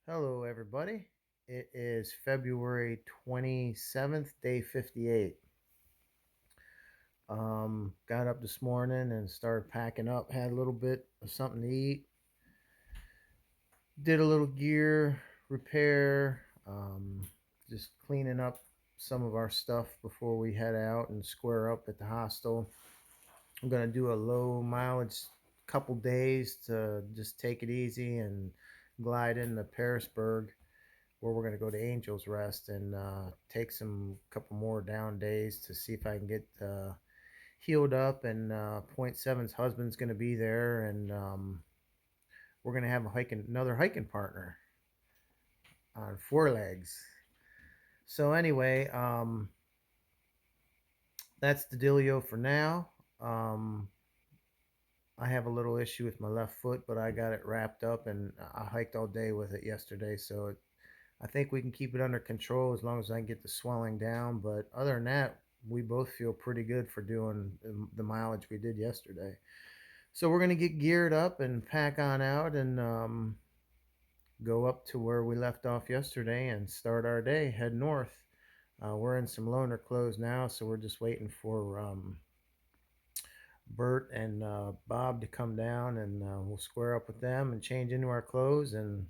Hello, everybody. It is February 27th, day 58. Got up this morning and started packing up, had a little bit of something to eat, did a little gear repair, just cleaning up some of our stuff before we head out and square up at the hostel. I'm going to do a low mileage couple days to just take it easy and glide into Parisburg, where we're going to go to Angels Rest and take some couple more down days to see if I can get healed up. And Point Seven's husband's going to be there, and we're going to have another hiking partner on four legs. So anyway, that's the dealio for now. Um, I have a little issue with my left foot, but I got it wrapped up, and I hiked all day with it yesterday, so I think we can keep it under control as long as I can get the swelling down. But other than that, we both feel pretty good for doing the mileage we did yesterday. So we're going to get geared up and pack on out and go up to where we left off yesterday and start our day, head north. We're in some loaner clothes now, so we're just waiting for Bert and Bob to come down, and we'll square up with them and change into our clothes and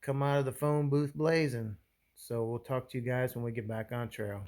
come out of the phone booth blazing. So we'll talk to you guys when we get back on trail.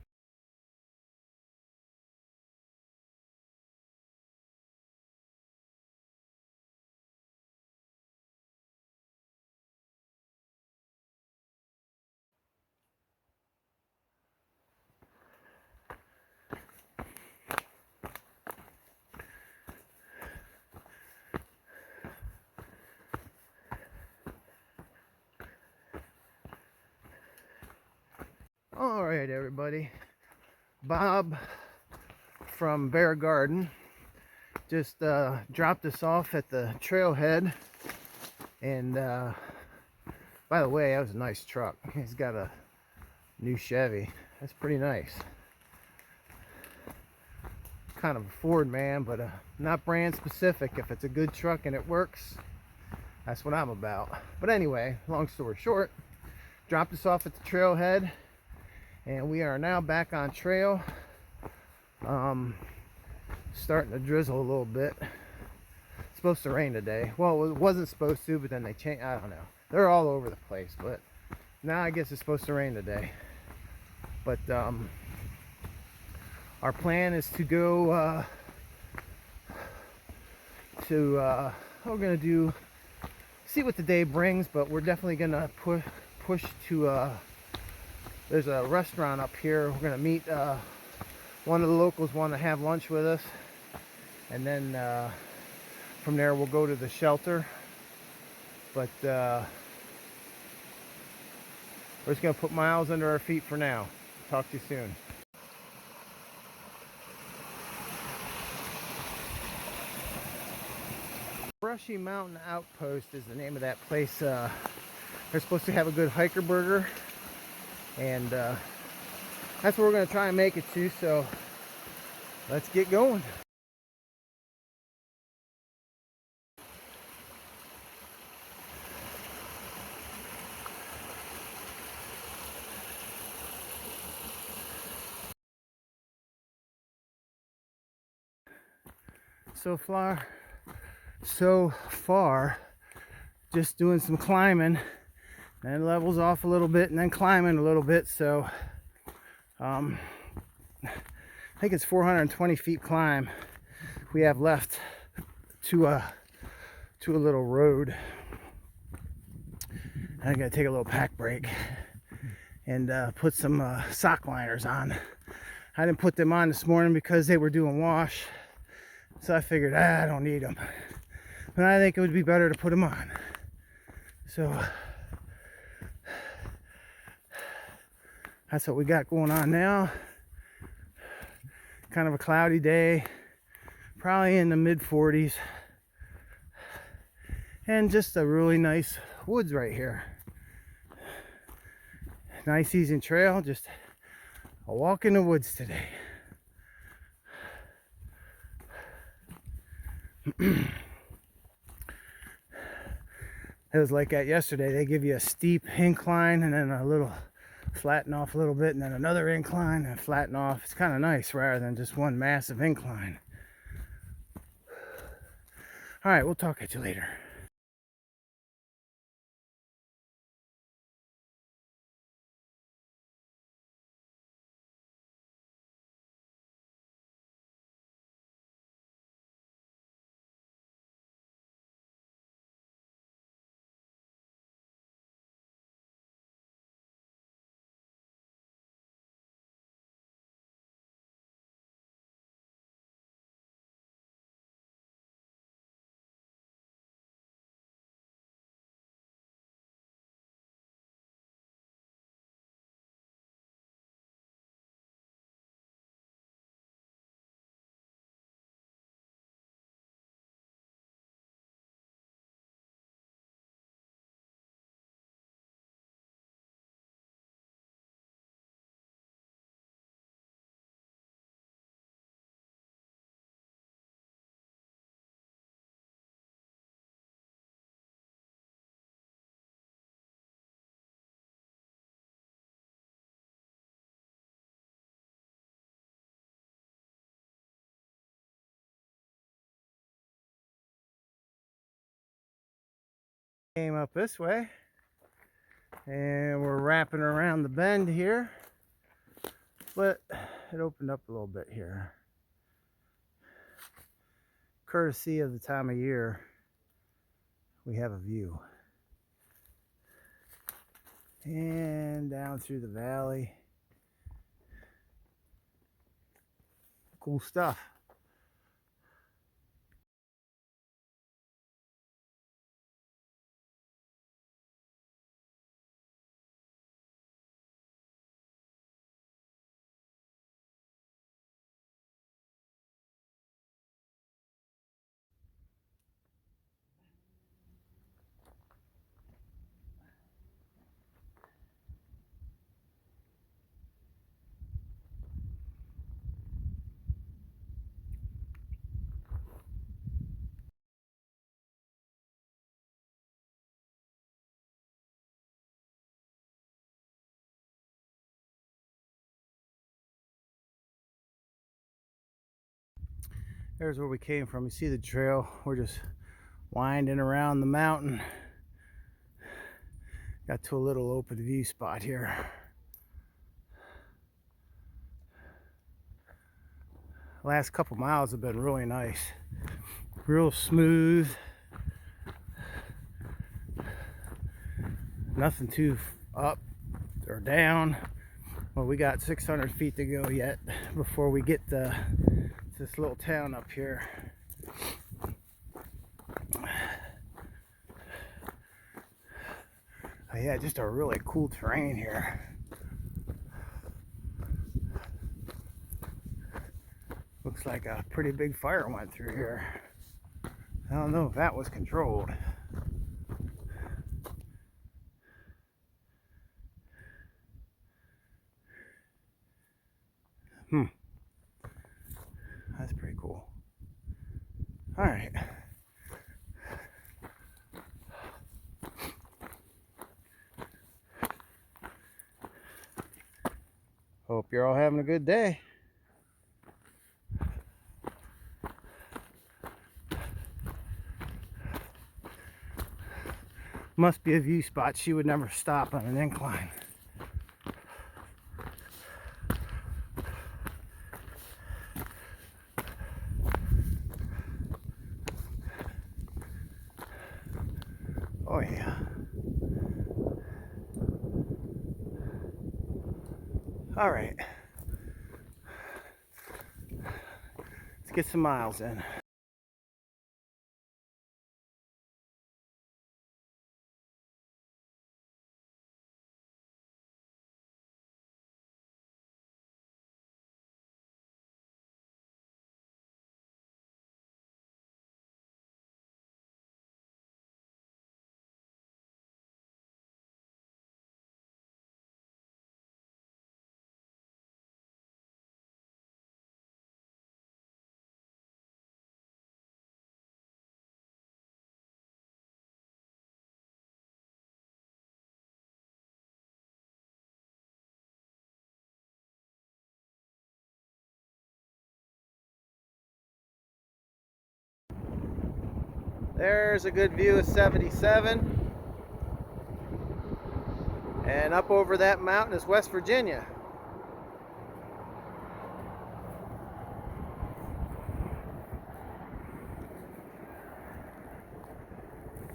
All right, everybody. Bob from Bear Garden just dropped us off at the trailhead. And by the way, that was a nice truck. He's got a new Chevy. That's pretty nice. Kind of a Ford man, but not brand specific. If it's a good truck and it works, that's what I'm about. But anyway, long story short, dropped us off at the trailhead, and we are now back on trail. Starting to drizzle a little bit. It's supposed to rain today. Well, it wasn't supposed to, but then they changed. I don't know. They're all over the place, but now I guess it's supposed to rain today. But our plan is to go we're gonna do see what the day brings, but we're definitely gonna push to there's a restaurant up here. We're gonna meet one of the locals want to have lunch with us, and then from there we'll go to the shelter. But we're just gonna put miles under our feet for now. Talk to you soon. Brushy Mountain Outpost is the name of that place. They're supposed to have a good hiker burger, and that's what we're going to try and make it to. So let's get going. So far, just doing some climbing, and levels off a little bit, and then climbing a little bit. So I think it's 420 feet climb we have left to a little road. I gotta take a little pack break and put some sock liners on. I didn't put them on this morning because they were doing wash, so I figured I don't need them, but I think it would be better to put them on. So that's what we got going on now. Kind of a cloudy day, probably in the mid 40s, and just a really nice woods right here. Nice easy trail, just a walk in the woods today. It was like that yesterday. They give you a steep incline and then a little flatten off a little bit and then another incline and flatten off. It's kind of nice rather than just one massive incline. All right, we'll talk at you later. Came up this way and we're wrapping around the bend here, but it opened up a little bit here. Courtesy of the time of year, we have a view. And down through the valley. Cool stuff. There's where we came from. You see the trail. We're just winding around the mountain. Got to a little open view spot here. Last couple miles have been really nice. Real smooth. Nothing too up or down. Well, we got 600 feet to go yet before we get to this little town up here. Oh, yeah, just a really cool terrain here. Looks like a pretty big fire went through here. I don't know if that was controlled. That's pretty cool. All right. Hope you're all having a good day. Must be a view spot. She would never stop on an incline. Oh yeah. All right. Let's get some miles in. There's a good view of 77. And up over that mountain is West Virginia.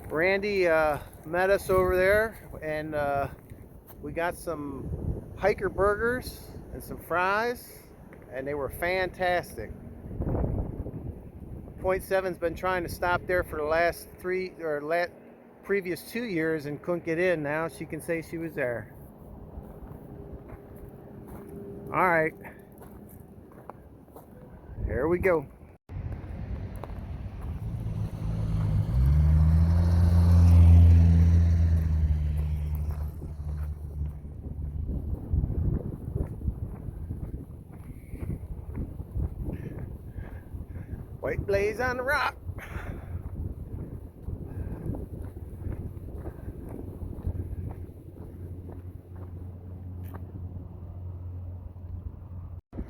Randy met us over there, and we got some hiker burgers and some fries, and they were fantastic. Point Seven's been trying to stop there for the last previous 2 years and couldn't get in. Now she can say she was there. All right, here we go. White blaze on the rock.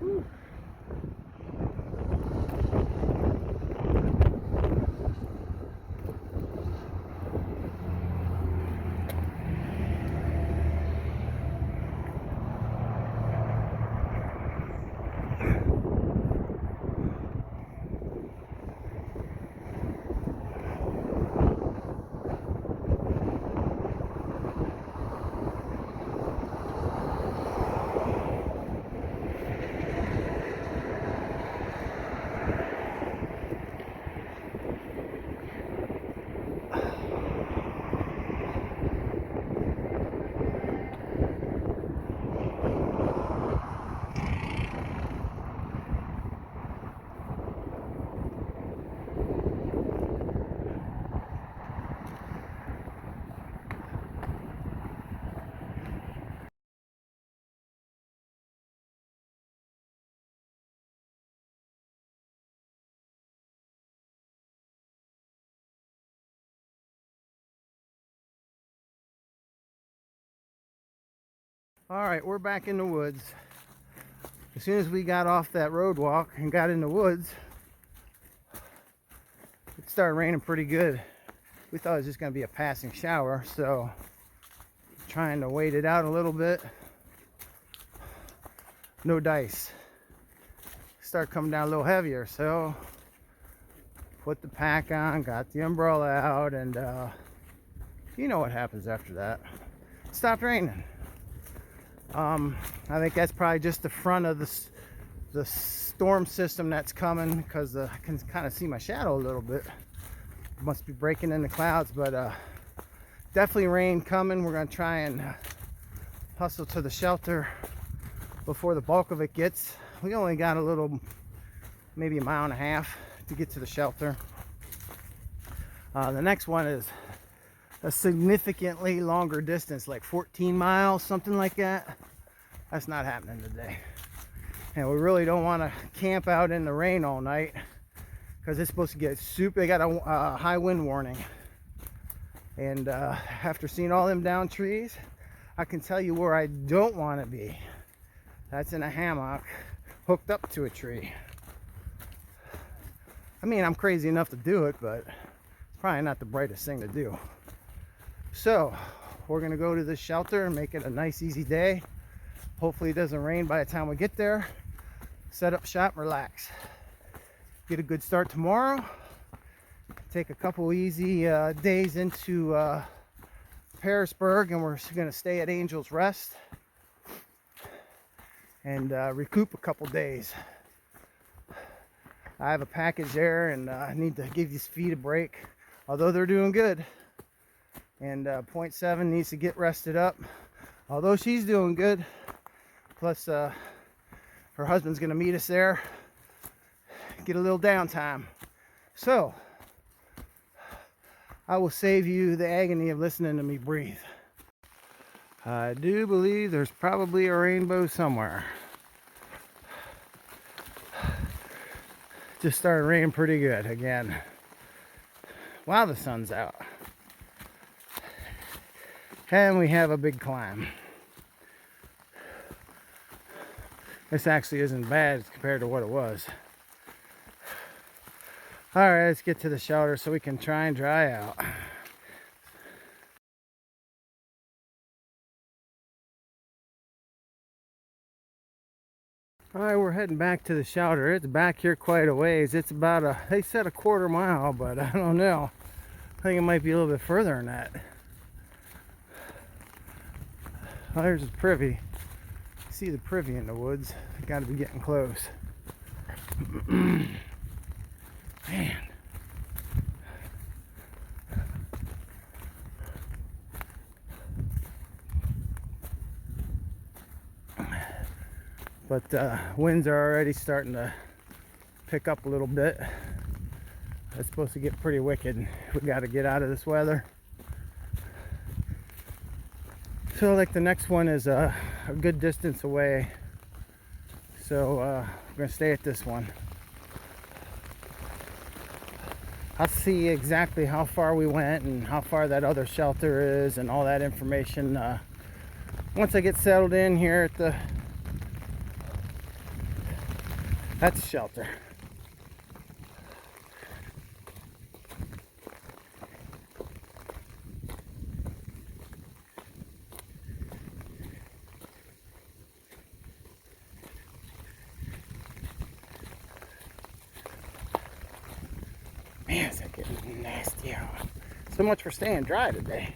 Whew. All right, we're back in the woods. As soon as we got off that road walk and got in the woods, it started raining pretty good. We thought it was just going to be a passing shower, so trying to wait it out a little bit. No dice. Start coming down a little heavier, so put the pack on, got the umbrella out, and you know what happens after that. It stopped raining. I think that's probably just the front of the storm system that's coming, because I can kind of see my shadow a little bit. It must be breaking in the clouds, but definitely rain coming. We're going to try and hustle to the shelter before the bulk of it gets. We only got a little, maybe a mile and a half to get to the shelter. The next one is a significantly longer distance, like 14 miles, something like that. That's not happening today. And we really don't want to camp out in the rain all night, because it's supposed to get super. They got a high wind warning. And after seeing all them down trees, I can tell you where I don't want to be. That's in a hammock hooked up to a tree. I mean, I'm crazy enough to do it, but it's probably not the brightest thing to do. So we're gonna go to this shelter and make it a nice easy day. Hopefully it doesn't rain by the time we get there. Set up shop and relax. Get a good start tomorrow. Take a couple easy days into Harrisburg, and we're gonna stay at Angel's Rest and recoup a couple days. I have a package there, and I need to give these feet a break, although they're doing good. And Point Seven needs to get rested up, although she's doing good. Plus her husband's gonna meet us there, get a little downtime. So I will save you the agony of listening to me breathe. I do believe there's probably a rainbow somewhere. Just started raining pretty good again while the sun's out. And we have a big climb. This actually isn't bad compared to what it was. All right, let's get to the shelter so we can try and dry out. All right, we're heading back to the shelter. It's back here quite a ways. It's about they said a quarter mile, but I don't know. I think it might be a little bit further than that. Oh, there's a privy. See the privy in the woods. Got to be getting close. Man. But winds are already starting to pick up a little bit. It's supposed to get pretty wicked. We got to get out of this weather. So like the next one is a good distance away. So we're going to stay at this one. I'll see exactly how far we went and how far that other shelter is and all that information once I get settled in here at the shelter. Man, is that getting nasty out. So much for staying dry today.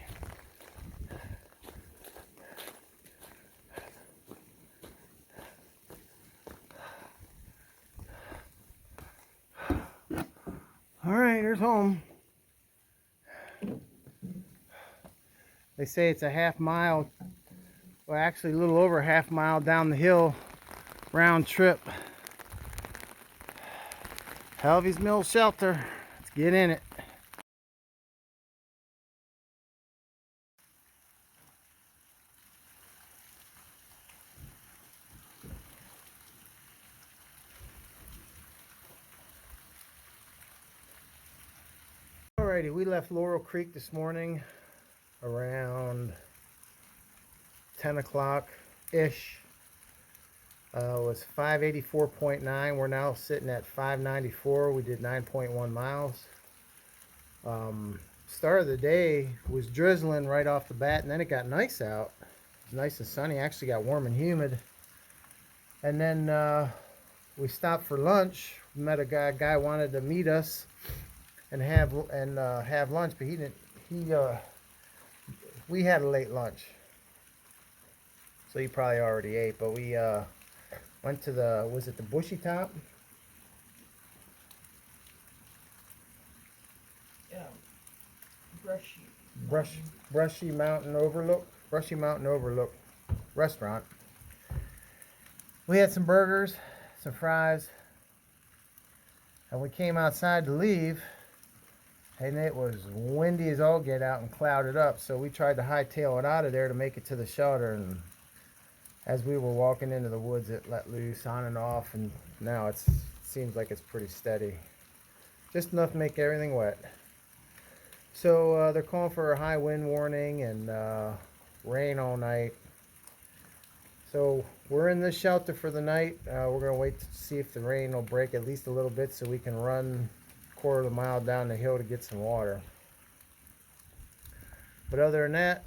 All right, here's home. They say it's a half mile, well actually a little over a half mile down the hill, round trip. Helvy's Mill Shelter. Let's get in it. Alrighty, we left Laurel Creek this morning around 10 o'clock-ish. It was 584.9. We're now sitting at 594. We did 9.1 miles. Start of the day was drizzling right off the bat, and then it got nice out. It was nice and sunny. Actually got warm and humid. And then we stopped for lunch. We met a guy wanted to meet us and have lunch, but he didn't. We had a late lunch, so he probably already ate. But we went to was it the Bushy Top? Yeah, Brushy Mountain Overlook restaurant. We had some burgers, some fries, and we came outside to leave, and it was windy as all get out and clouded up. So we tried to hightail it out of there to make it to the shelter, and as we were walking into the woods, it let loose on and off, and now it seems like it's pretty steady. Just enough to make everything wet. So they're calling for a high wind warning and rain all night. So we're in this shelter for the night. We're going to wait to see if the rain will break at least a little bit so we can run a quarter of a mile down the hill to get some water. But other than that,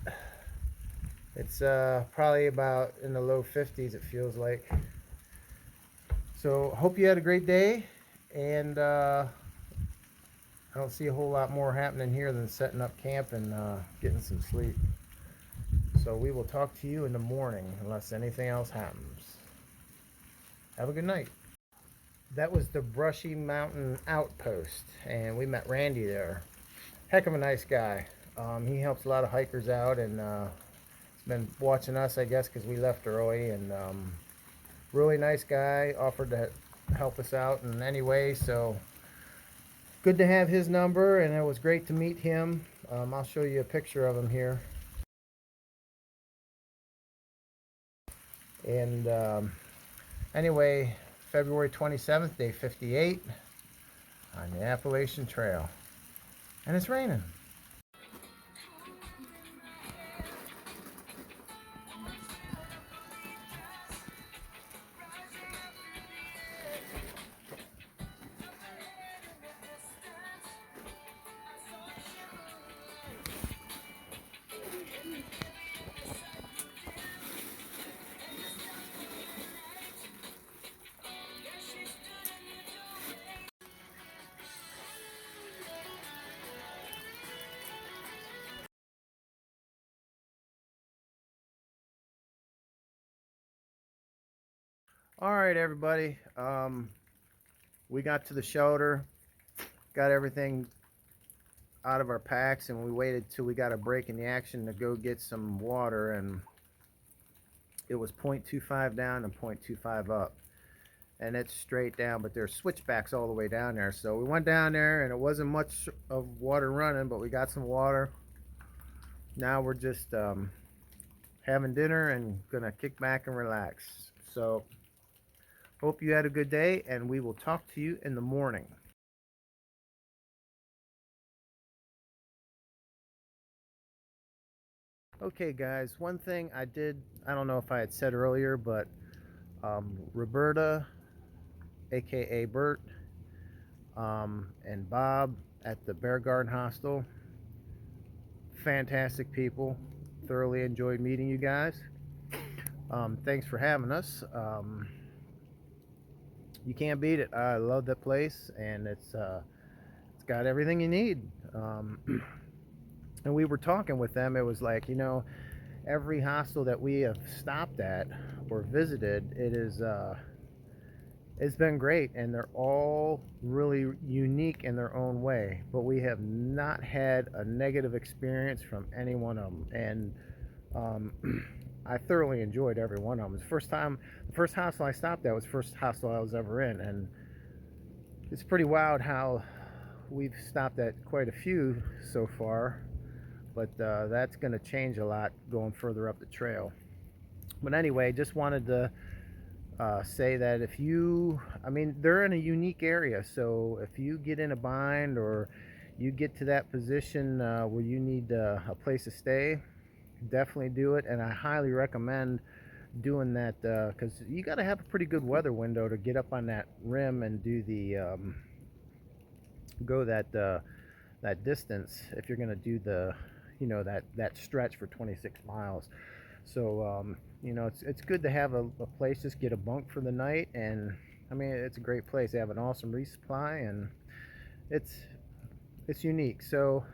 it's probably about in the low 50s, it feels like. So hope you had a great day, and I don't see a whole lot more happening here than setting up camp and getting some sleep. So we will talk to you in the morning unless anything else happens. Have a good night. That was the Brushy Mountain Outpost, and we met Randy there. Heck of a nice guy. He helps a lot of hikers out, and he's been watching us, I guess, because we left early. And really nice guy. Offered to help us out in any way. So good to have his number, and it was great to meet him. I'll show you a picture of him here. And anyway, February 27th, day 58 on the Appalachian Trail. And it's raining. All right, everybody. We got to the shelter, got everything out of our packs, and we waited till we got a break in the action to go get some water. And it was 0.25 down and 0.25 up, and it's straight down, but there's switchbacks all the way down there. So we went down there, and it wasn't much of water running, but we got some water. Now we're just having dinner and gonna kick back and relax. So hope you had a good day, and we will talk to you in the morning. Okay, guys, one thing I don't know if I had said earlier, but Roberta, aka Bert, and Bob at the Bear Garden Hostel, fantastic people. Thoroughly enjoyed meeting you guys. Thanks for having us. You can't beat it. I love that place, and it's got everything you need. And we were talking with them. It was like, every hostel that we have stopped at or visited, it's been great, and they're all really unique in their own way. But we have not had a negative experience from any one of them, and I thoroughly enjoyed every one of them. The first hostel I stopped at was the first hostel I was ever in, and it's pretty wild how we've stopped at quite a few so far. But that's going to change a lot going further up the trail. But anyway, just wanted to say that they're in a unique area. So if you get in a bind or you get to that position where you need a place to stay, definitely do it. And I highly recommend doing that because you got to have a pretty good weather window to get up on that rim and do the go that distance if you're going to do that stretch for 26 miles. So it's good to have a place, just get a bunk for the night. And it's a great place. They have an awesome resupply, and it's unique. So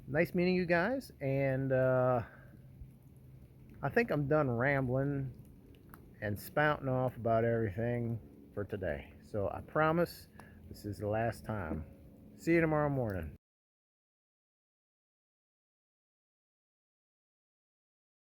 nice meeting you guys, and I think I'm done rambling and spouting off about everything for today. So I promise this is the last time. See you tomorrow morning.